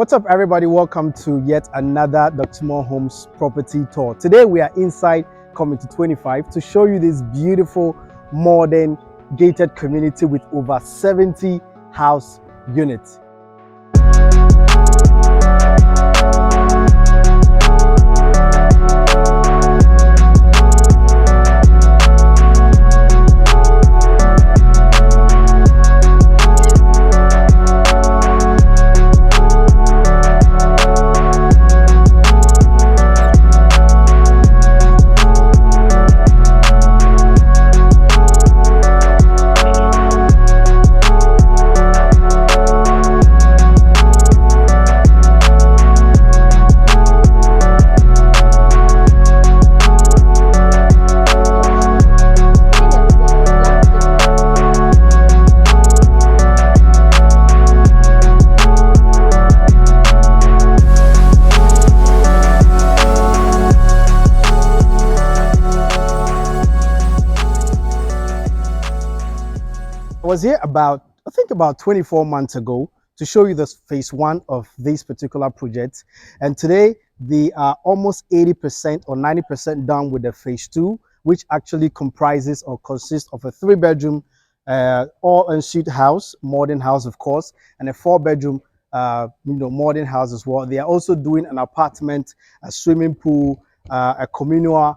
What's up, everybody? Welcome to yet another Dr. Moore Homes property tour. Today we are inside Community 25 to show you this beautiful modern gated community with over 70 house units. I was here about 24 months ago to show you this phase one of this particular project, and today they are almost 80% or 90% done with the phase two, which actually comprises or consists of a 3-bedroom all-en-suite house, modern house of course, and a 4-bedroom modern house as well. They are also doing an apartment, a swimming pool, a communal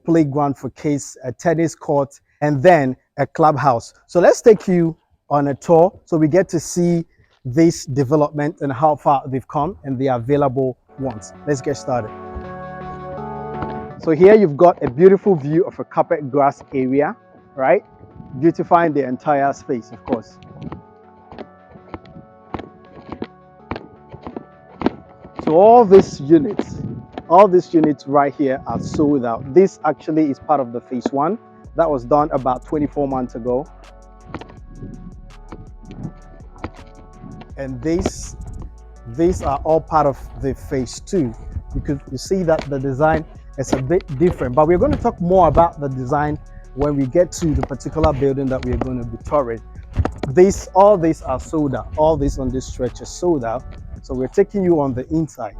playground for kids, a tennis court, and then a clubhouse. So let's take you on a tour so we get to see this development and how far they've come and the available ones. Let's get started. So here you've got a beautiful view of a carpet grass area, right? Beautifying the entire space, of course. So all these units right here are sold out. This actually is part of the phase one that was done about 24 months ago. And these are all part of the phase two. You see that the design is a bit different, but we're going to talk more about the design when we get to the particular building that we're going to be touring. All these are sold out. All this on this stretch is sold out. So we're taking you on the inside.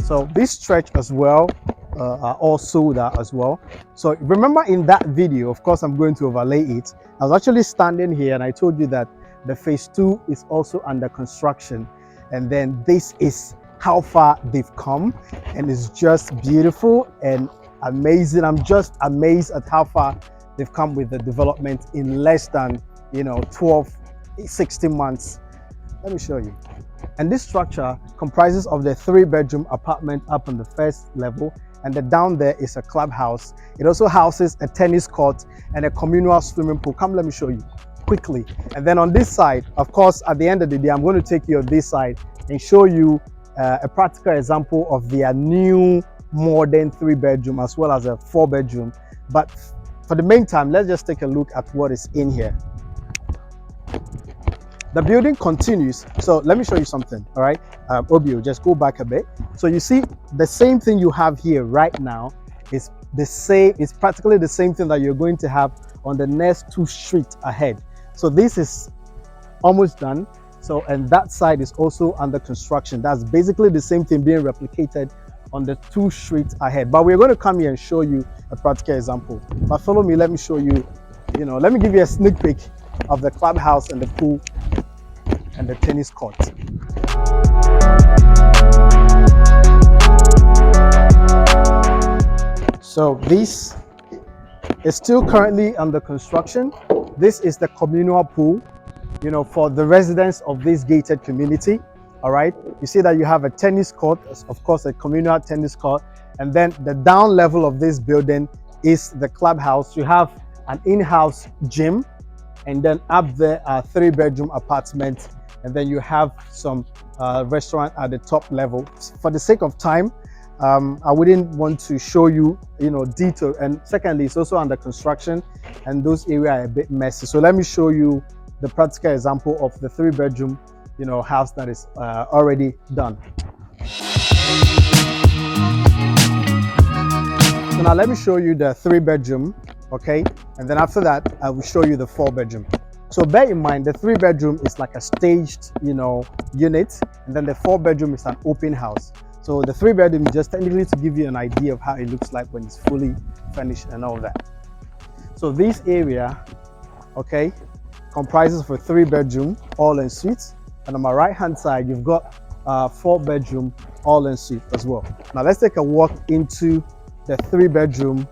So this stretch as well are all sold out as well. So remember in that video, of course I'm going to overlay it, I was actually standing here and I told you that the phase two is also under construction, and then this is how far they've come, and it's just beautiful and amazing. I'm just amazed at how far they've come with the development in less than 16 months. Let me show you. And this structure comprises of the 3-bedroom apartment up on the first level, and then down there is a clubhouse. It also houses a tennis court and a communal swimming pool. Come, let me show you quickly. And then on this side, of course, at the end of the day, I'm going to take you on this side and show you a practical example of their new modern 3-bedroom as well as a 4-bedroom. But for the meantime, let's just take a look at what is in here. The building continues. So let me show you something. All right, Obio, just go back a bit. So you see the same thing you have here right now is the same. It's practically the same thing that you're going to have on the next 2 streets ahead. So this is almost done. So, and that side is also under construction. That's basically the same thing being replicated on the 2 streets ahead. But we're going to come here and show you a practical example. But follow me, let me show you, let me give you a sneak peek of the clubhouse and the pool and the tennis court. So this is still currently under construction. This is the communal pool, for the residents of this gated community. All right, you see that you have a tennis court, of course, a communal tennis court, and then the down level of this building is the clubhouse. You have an in-house gym, and then up there are 3-bedroom apartments, and then you have some restaurant at the top level. For the sake of time, I wouldn't want to show you detail, and secondly it's also under construction and those areas are a bit messy. So let me show you the practical example of the 3-bedroom house that is already done. So now let me show you the 3-bedroom okay? And then after that, I will show you the 4-bedroom. So bear in mind, the 3-bedroom is like a staged, unit, and then the 4-bedroom is an open house. So the 3-bedroom is just technically to give you an idea of how it looks like when it's fully finished and all that. So this area, okay, comprises of a 3-bedroom all-en-suite, and on my right-hand side, you've got a 4-bedroom all-en-suite as well. Now let's take a walk into the 3-bedroom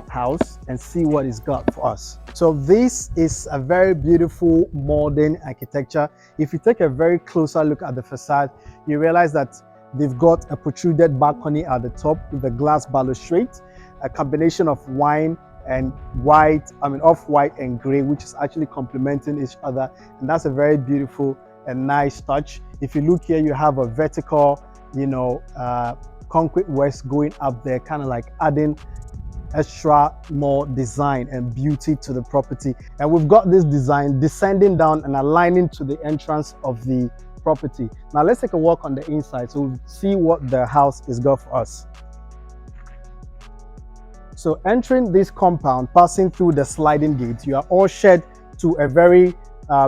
house and see what it's got for us. So this is a very beautiful modern architecture. If you take a very closer look at the facade, you realize that they've got a protruded balcony at the top with a glass balustrade, a combination of wine and white, off-white and gray, which is actually complementing each other, and that's a very beautiful and nice touch. If you look here, you have a vertical, concrete works going up there, kind of like adding extra more design and beauty to the property. And we've got this design descending down and aligning to the entrance of the property. Now let's take a walk on the inside so we'll see what the house is got for us. So entering this compound, passing through the sliding gate, you are all shed to a very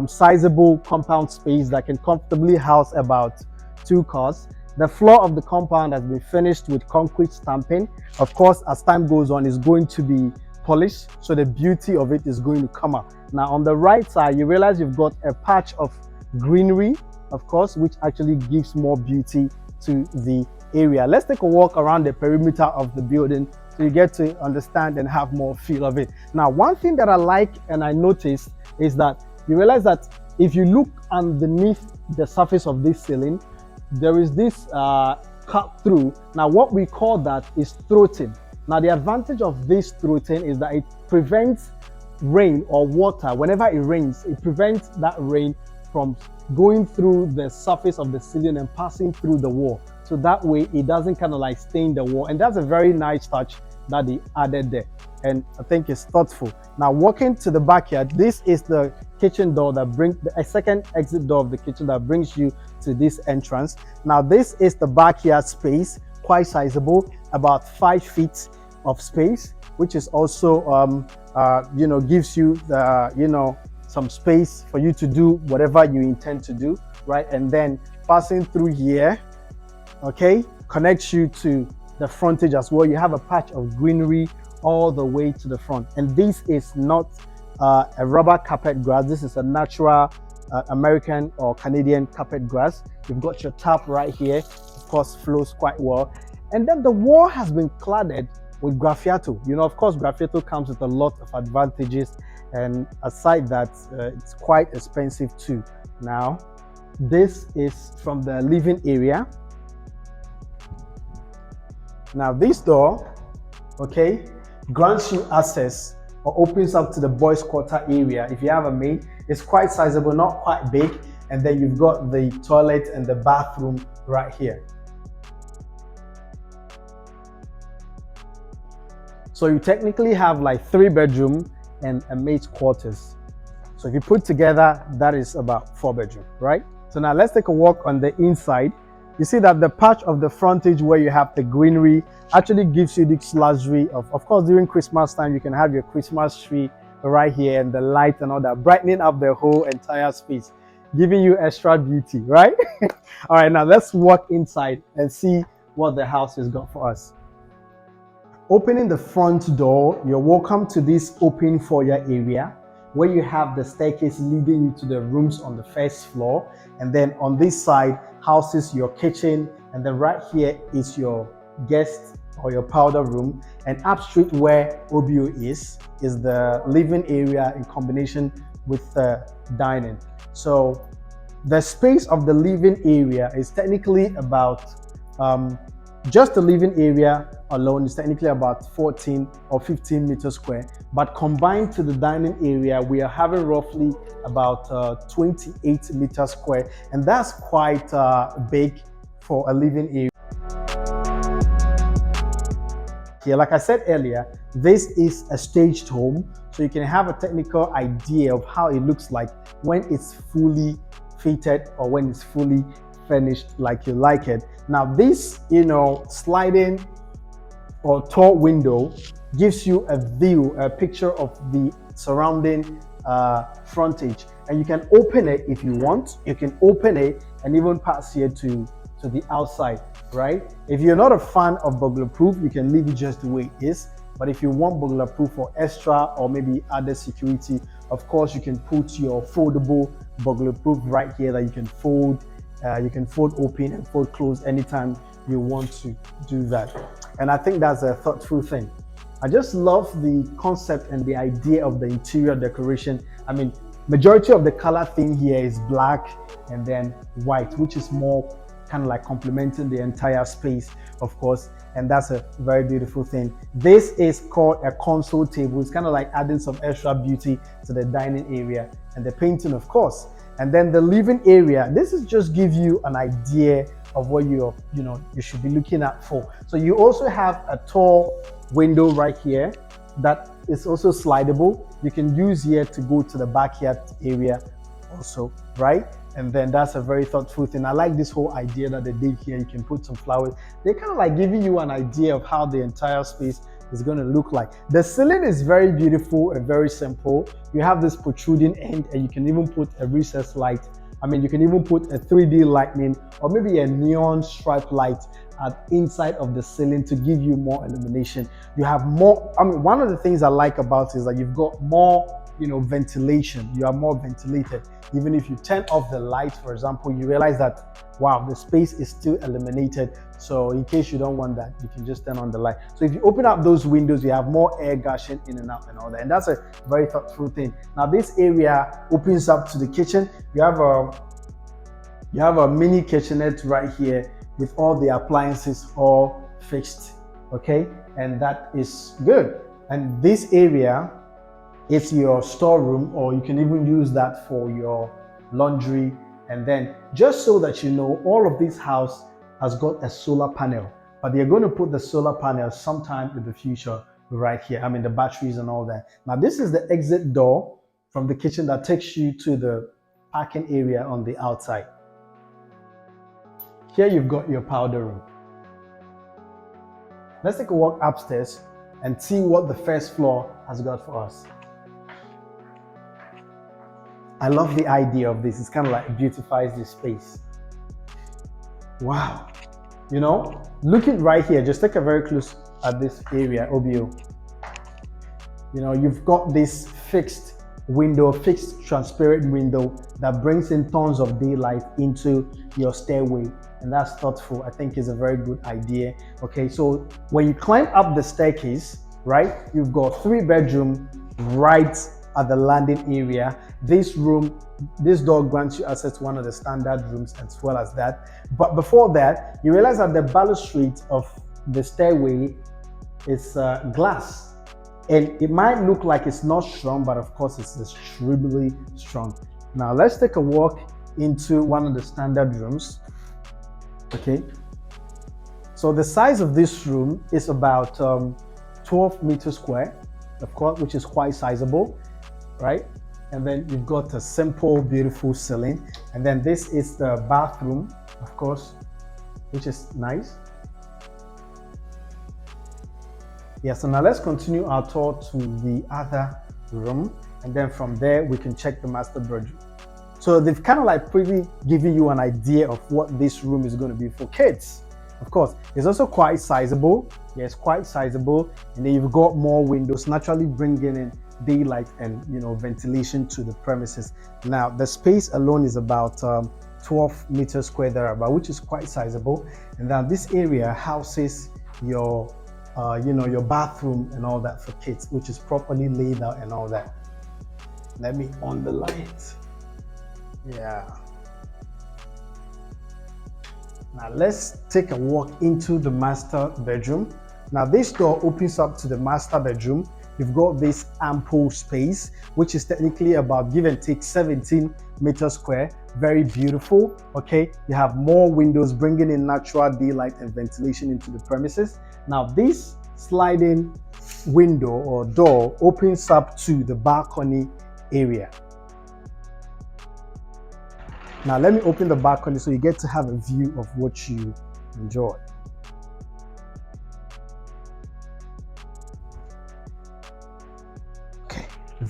sizable compound space that can comfortably house about 2 cars. The floor of the compound has been finished with concrete stamping. Of course, as time goes on, it's going to be polished, so the beauty of it is going to come up. Now on the right side, you realize you've got a patch of greenery, of course, which actually gives more beauty to the area. Let's take a walk around the perimeter of the building so you get to understand and have more feel of it. Now, one thing that I like and I noticed is that you realize that if you look underneath the surface of this ceiling, there is this cut through. Now, what we call that is throating. Now, the advantage of this throating is that it prevents rain or water. Whenever it rains, it prevents that rain from going through the surface of the ceiling and passing through the wall. So that way it doesn't kind of like stain the wall. And that's a very nice touch that they added there. And I think it's thoughtful. Now walking to the backyard, this is the kitchen door that brings a second exit door of the kitchen that brings you to this entrance. Now this is the backyard space, quite sizable, about 5 feet of space, which is also, gives you the, some space for you to do whatever you intend to do, right? And then passing through here, okay, connects you to the frontage as well. You have a patch of greenery all the way to the front. And this is not a rubber carpet grass. This is a natural American or Canadian carpet grass. You've got your tap right here, of course, flows quite well. And then the wall has been cladded with graffiato. Of course, graffiato comes with a lot of advantages. And aside that, it's quite expensive too. Now, this is from the living area. Now this door, okay, grants you access or opens up to the boys' quarter area. If you have a maid, it's quite sizable, not quite big. And then you've got the toilet and the bathroom right here. So you technically have like 3-bedroom and a maid's quarters. So if you put together, that is about 4-bedroom, right? So now let's take a walk on the inside. You see that the patch of the frontage where you have the greenery actually gives you this luxury of course, during Christmas time, you can have your Christmas tree right here and the light and all that, brightening up the whole entire space, giving you extra beauty, right? All right, now let's walk inside and see what the house has got for us. Opening the front door, you're welcome to this open foyer area where you have the staircase leading you to the rooms on the first floor. And then on this side houses your kitchen. And then right here is your guest or your powder room. And up street where OBO is the living area in combination with the dining. So the space of the living area is technically about, just the living area alone is technically about 14 or 15 meters square, but combined to the dining area, we are having roughly about 28 meters square, and that's quite big for a living area. Here, like I said earlier, this is a staged home, so you can have a technical idea of how it looks like when it's fully fitted or when it's fully finished like you like it. Now this, sliding or tall window gives you a view, a picture of the surrounding frontage. And you can open it if you want. You can open it and even pass here to the outside, right? If you're not a fan of burglar proof, you can leave it just the way it is. But if you want burglar proof for extra or maybe other security, of course, you can put your foldable burglar proof right here that you can fold open and fold close anytime you want to do that. And I think that's a thoughtful thing. I just love the concept and the idea of the interior decoration. I mean, majority of the color theme here is black and then white, which is more kind of like complementing the entire space, of course, and that's a very beautiful thing. This is called a console table. It's kind of like adding some extra beauty to the dining area, and the painting, of course. And then the living area, this is just give you an idea of what you should be looking at for. So you also have a tall window right here that is also slidable. You can use here to go to the backyard area also, right? And then that's a very thoughtful thing. I like this whole idea that they did here. You can put some flowers. They're kind of like giving you an idea of how the entire space is going to look like. The ceiling is very beautiful and very simple. You have this protruding end, and you can even put a recessed light. I mean, you can even put a 3D lightning or maybe a neon stripe light inside of the ceiling to give you more illumination. You have more, I mean, one of the things I like about it is that you've got more, ventilation. You are more ventilated. Even if you turn off the light, for example, you realize that, wow, the space is still illuminated. So in case you don't want that, you can just turn on the light. So if you open up those windows, you have more air gushing in and out and all that. And that's a very thoughtful thing. Now this area opens up to the kitchen. You have a mini kitchenette right here with all the appliances all fixed, okay? And that is good. And this area, it's your storeroom, or you can even use that for your laundry. And then just so that you know, all of this house has got a solar panel, but they're going to put the solar panel sometime in the future right here. I mean, the batteries and all that. Now this is the exit door from the kitchen that takes you to the parking area on the outside. Here you've got your powder room. Let's take a walk upstairs and see what the first floor has got for us. I love the idea of this. It's kind of like beautifies the space. Wow. Looking right here, just take a very close at this area, OBO. You've got this fixed transparent window that brings in tons of daylight into your stairway. And that's thoughtful. I think is a very good idea. Okay, so when you climb up the staircase, right, you've got 3 bedrooms right at the landing area. This door grants you access to one of the standard rooms as well as that. But before that, you realize that the balustrade of the stairway is glass. And it might look like it's not strong, but of course it's extremely strong. Now let's take a walk into one of the standard rooms. Okay, so the size of this room is about 12 meters square, of course, which is quite sizable, right? And then you've got a simple, beautiful ceiling. And then this is the bathroom, of course, which is nice. Yeah, so now let's continue our tour to the other room. And then from there, we can check the master bedroom. So they've kind of like pretty giving you an idea of what this room is going to be for kids. Of course, it's also quite sizable. Yes, quite sizable. And then you've got more windows, naturally bringing in daylight and ventilation to the premises. Now the space alone is about 12 meters square thereabout, which is quite sizable. And then this area houses your your bathroom and all that for kids, which is properly laid out and all that. Let me on the light. Yeah. Now let's take a walk into the master bedroom. Now this door opens up to the master bedroom. You've got this ample space, which is technically about give and take 17 meters square. Very beautiful. Okay, you have more windows bringing in natural daylight and ventilation into the premises. Now this sliding window or door opens up to the balcony area. Now let me open the balcony so you get to have a view of what you enjoy.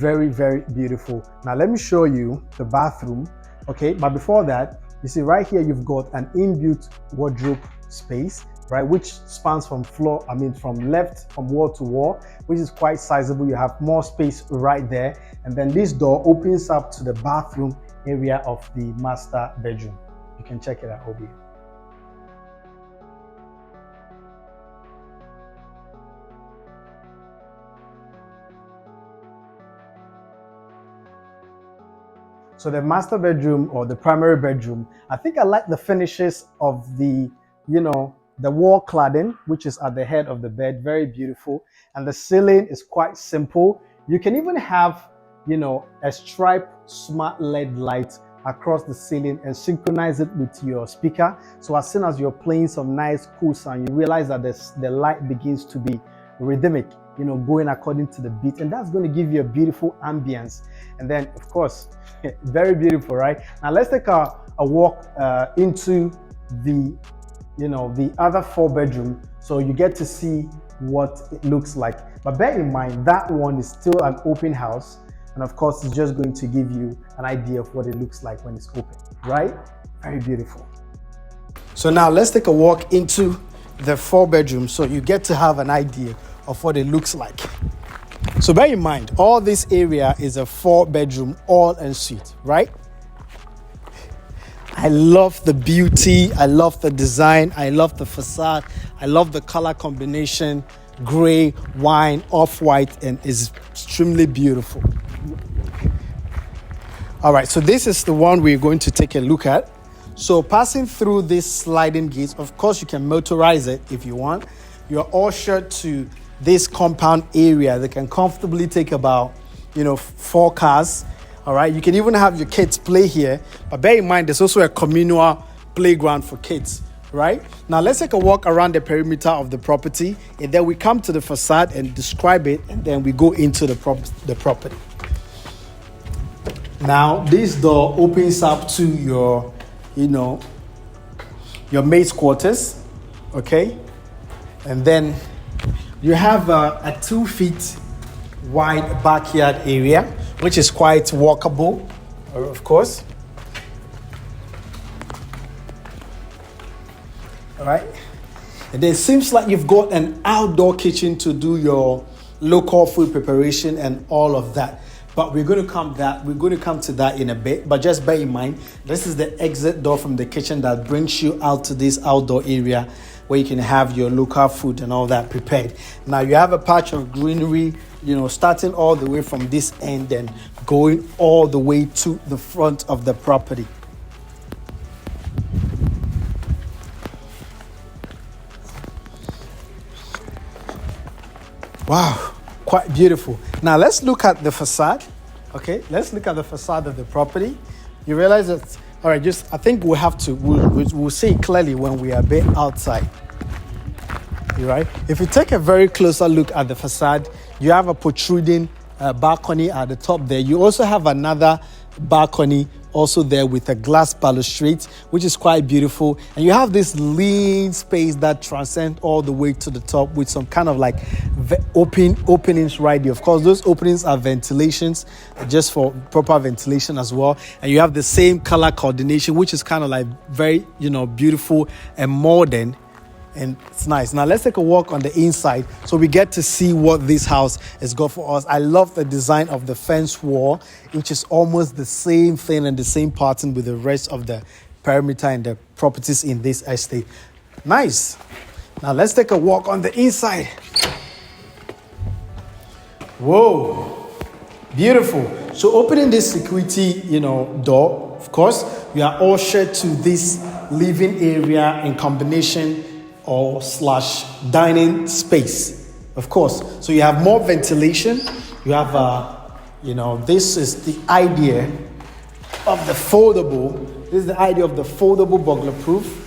very, very beautiful. Now let me show you the bathroom. Okay, but before that, you see right here you've got an inbuilt wardrobe space, right, which spans from wall to wall, which is quite sizable. You have more space right there, and then this door opens up to the bathroom area of the master bedroom. You can check it out over here. So the master bedroom, or the primary bedroom, I think I like the finishes of the wall cladding, which is at the head of the bed. Very beautiful. And the ceiling is quite simple. You can even have, a striped smart LED light across the ceiling and synchronize it with your speaker. So as soon as you're playing some nice, cool sound, you realize that the light begins to be rhythmic, going according to the beat. And that's going to give you a beautiful ambience. And then, of course, very beautiful, right? Now let's take a walk into the other 4-bedroom, so you get to see what it looks like. But bear in mind that one is still an open house, and of course it's just going to give you an idea of what it looks like when it's open, right? Very beautiful. So now let's take a walk into the 4-bedroom, so you get to have an idea of what it looks like. So bear in mind, all this area is a 4-bedroom all en suite, right? I love the beauty, I love the design, I love the facade, I love the color combination, gray, wine, off-white, and is extremely beautiful. All right, so this is the one we're going to take a look at. So passing through this sliding gate, of course you can motorize it if you want. You're ushered to this compound area that can comfortably take about 4 cars. All right, you can even have your kids play here, but bear in mind there's also a communal playground for kids, right? Now let's take a walk around the perimeter of the property, and then we come to the facade and describe it, and then we go into the property. Now this door opens up to your mate's quarters, okay? And then you have a 2 feet wide backyard area, which is quite walkable, of course. All right. And then it seems like you've got an outdoor kitchen to do your local food preparation and all of that. But we're going to come to that in a bit. But just bear in mind, this is the exit door from the kitchen that brings you out to this outdoor area where you can have your local food and all that prepared. Now you have a patch of greenery, starting all the way from this end and going all the way to the front of the property. Wow, quite beautiful. Now let's look at the facade. Okay, let's look at the facade of the property. You realize that, all right, I think we'll see it clearly when we are a bit outside. Right? If you take a very closer look at the facade, you have a protruding balcony at the top there. You also have another balcony also there with a glass balustrade, which is quite beautiful. And you have this lean space that transcends all the way to the top with some kind of like openings right there. Of course, those openings are ventilations, just for proper ventilation as well. And you have the same color coordination, which is kind of like very, beautiful and modern. And it's nice. Now let's take a walk on the inside so we get to see what this house has got for us. I love the design of the fence wall, which is almost the same thing and the same pattern with the rest of the perimeter and the properties in this estate. Nice. Now let's take a walk on the inside. Whoa, beautiful. So opening this security, door, of course, we are all shared to this living area in combination or / dining space, of course. So you have more ventilation. You have, this is the idea of the foldable. This is the idea of the foldable burglar proof.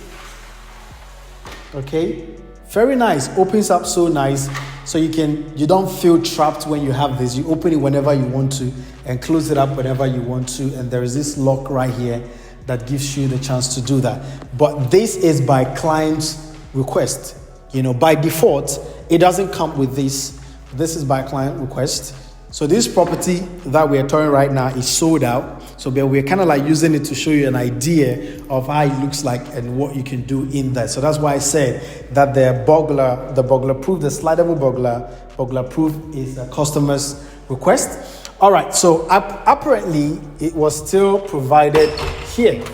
Okay, very nice. Opens up so nice, so you don't feel trapped when you have this. You open it whenever you want to and close it up whenever you want to. And there is this lock right here that gives you the chance to do that. But this is by client's request. By default, it doesn't come with this. This is by client request. So this property that we are touring right now is sold out. So we're kind of like using it to show you an idea of how it looks like and what you can do in there. So that's why I said that the burglar proof, the slidable burglar proof is a customer's request. All right, so apparently it was still provided here,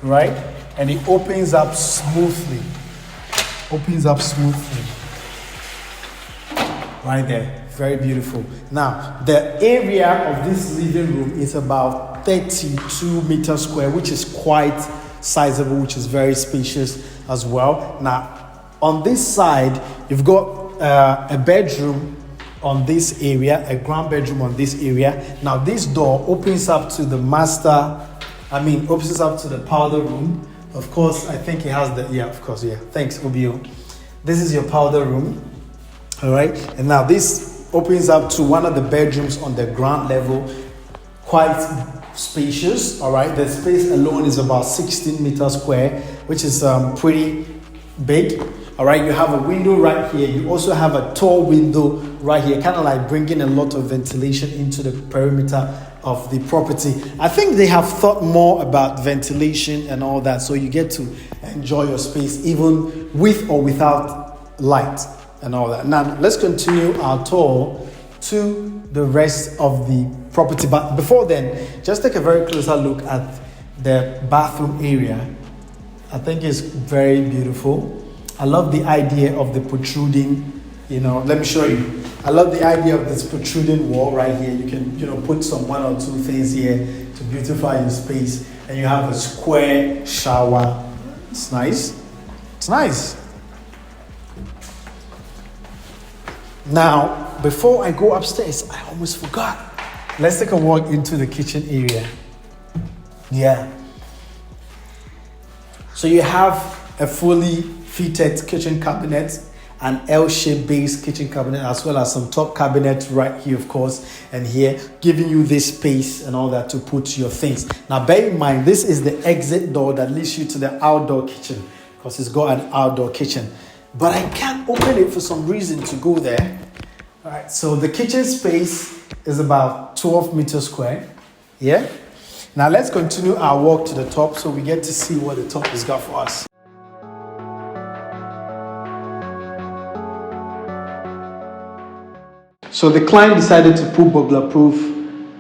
right? And it opens up smoothly. Right there, very beautiful. Now, the area of this living room is about 32 meters square, which is quite sizable, which is very spacious as well. Now, on this side, you've got a bedroom on this area, a grand bedroom on this area. Now, this door opens up to the opens up to the powder room. Of course, I think it has Thanks, Obio. This is your powder room. All right, and now this opens up to one of the bedrooms on the ground level, quite spacious. All right, the space alone is about 16 meters square, which is pretty big. All right, you have a window right here. You also have a tall window right here, kind of like bringing a lot of ventilation into the perimeter of the property. I think they have thought more about ventilation and all that, so you get to enjoy your space even with or without light and all that. Now let's continue our tour to the rest of the property, but before then, just take a very closer look at the bathroom area. I think it's very beautiful. I love the idea of the protruding, let me show you. I love the idea of this protruding wall right here. You can put some one or two things here to beautify your space, and you have a square shower. It's nice. Now, before I go upstairs, I almost forgot. Let's take a walk into the kitchen area. Yeah. So you have a fully fitted kitchen cabinet, an L-shaped base kitchen cabinet, as well as some top cabinets right here, of course, and here, giving you this space and all that to put your things. Now, bear in mind, this is the exit door that leads you to the outdoor kitchen, because it's got an outdoor kitchen. But I can't open it for some reason to go there. All right, so the kitchen space is about 12 meters square. Yeah. Now let's continue our walk to the top so we get to see what the top has got for us. So the client decided to put burglar proof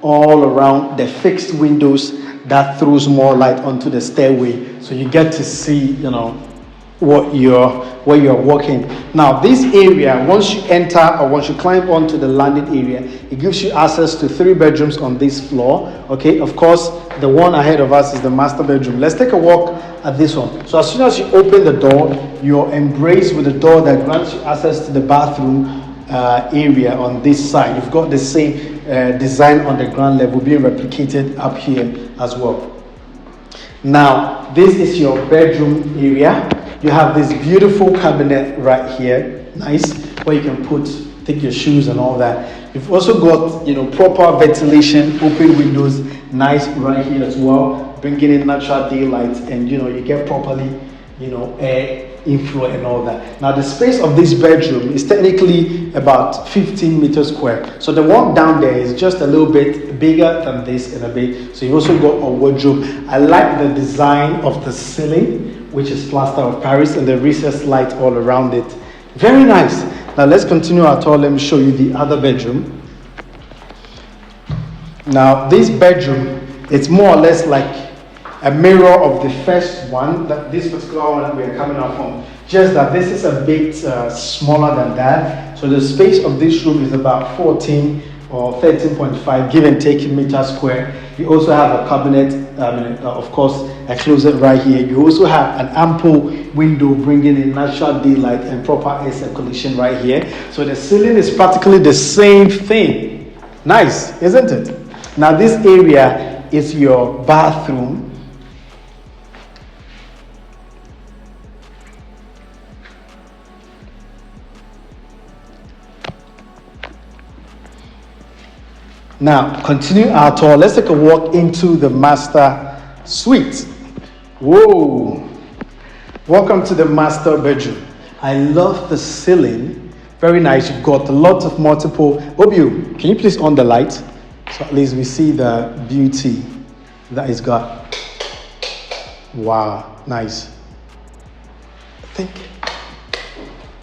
all around the fixed windows that throws more light onto the stairway, so you get to see, where you're walking. Now this area, once you enter or once you climb onto the landing area, it gives you access to 3 bedrooms on this floor. Okay, of course, the one ahead of us is the master bedroom. Let's take a walk at this one. So as soon as you open the door, you're embraced with a door that grants you access to the bathroom area on this side. You've got the same design on the ground level being replicated up here as well. Now this is your bedroom area. You have this beautiful cabinet right here, nice, where you can take your shoes and all that. You've also got proper ventilation, open windows, nice right here as well, bringing in natural daylight, and you get properly air inflow and all that. Now the space of this bedroom is technically about 15 meters square. So the one down there is just a little bit bigger than this in a bit. So you've also got a wardrobe. I like the design of the ceiling, which is plaster of Paris, and the recessed light all around it. Very nice. Now let's continue our tour. Let me show you the other bedroom. Now this bedroom, it's more or less like a mirror of the first one, that this particular one that we are coming out from, just that this is a bit smaller than that. So the space of this room is about 14 or 13.5 give and take meters square. You also have a cabinet, of course a closet right here. You also have an ample window bringing in natural daylight and proper air circulation right here. So the ceiling is practically the same thing. Nice, isn't it? Now this area is your bathroom. Now, continue our tour. Let's take a walk into the master suite. Whoa! Welcome to the master bedroom. I love the ceiling Very nice. You've got a lot of multiple. Obio, can you please on the light? So at least we see the beauty that it's got. Wow, nice. I think.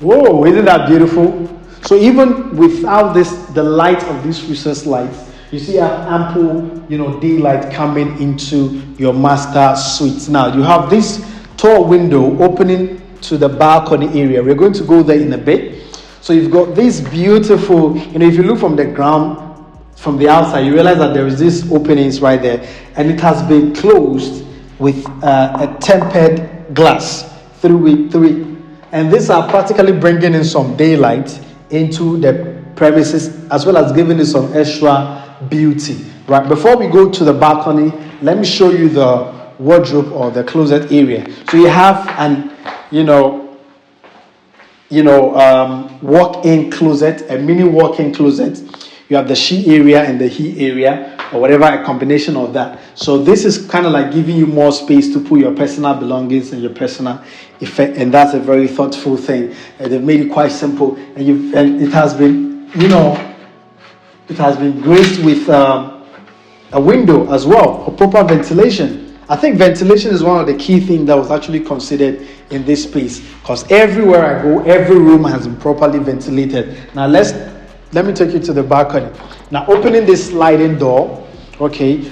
Whoa, isn't that beautiful? So even without this, the light of these recessed lights, you see ample, daylight coming into your master suite. Now you have this tall window opening to the balcony area. We're going to go there in a bit. So you've got this beautiful, if you look from the ground, from the outside, you realize that there is this openings right there, and it has been closed with a tempered glass through it. And these are practically bringing in some daylight into the premises, as well as giving it some extra beauty. Right, before we go to the balcony, let me show you the wardrobe or the closet area. So you have an walk-in closet, a mini walk-in closet. You have the she area and the he area, or whatever, a combination of that. So this is kind of like giving you more space to put your personal belongings and your personal effect, and that's a very thoughtful thing. And they've made it quite simple, and it has been, it has been graced with a window as well for proper ventilation. I think ventilation is one of the key things that was actually considered in this space, because everywhere I go, every room has been properly ventilated. Now let me take you to the balcony. Now opening this sliding door, okay,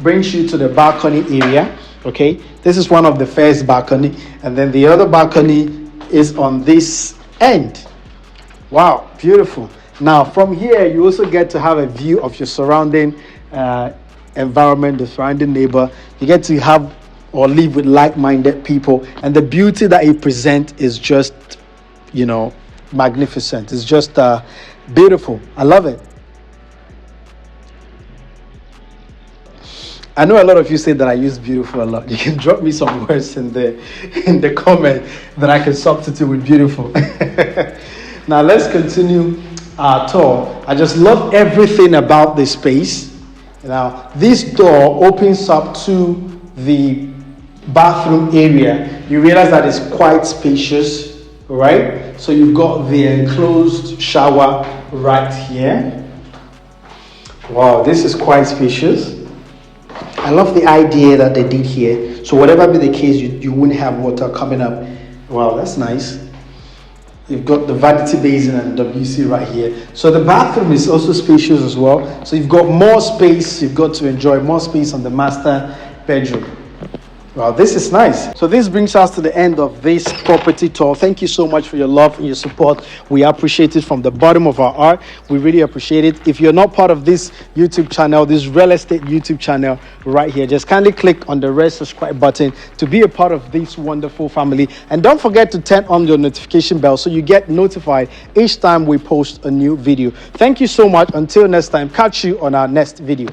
brings you to the balcony area. Okay, this is one of the first balcony, and then the other balcony is on this end. Wow, beautiful. Now from here you also get to have a view of your surrounding environment, the surrounding neighbor. You get to have or live with like-minded people, and the beauty that it presents is just magnificent. It's just beautiful. I love it. I know a lot of you say that I use beautiful a lot. You can drop me some words in the comment that I can substitute with beautiful. Now let's continue our tour. I just love everything about this space. Now this door opens up to the bathroom area. You realize that it's quite spacious, right? So you've got the enclosed shower right here. Wow, this is quite spacious. I love the idea that they did here. So whatever be the case, you wouldn't have water coming up. Wow, that's nice. You've got the vanity basin and WC right here. So the bathroom is also spacious as well. So you've got more space. You've got to enjoy more space on the master bedroom. Wow, this is nice. So this brings us to the end of this property tour. Thank you so much for your love and your support. We appreciate it from the bottom of our heart. We really appreciate it. If you're not part of this YouTube channel, this real estate YouTube channel right here, just kindly click on the red subscribe button to be a part of this wonderful family. And don't forget to turn on your notification bell so you get notified each time we post a new video. Thank you so much. Until next time, catch you on our next video.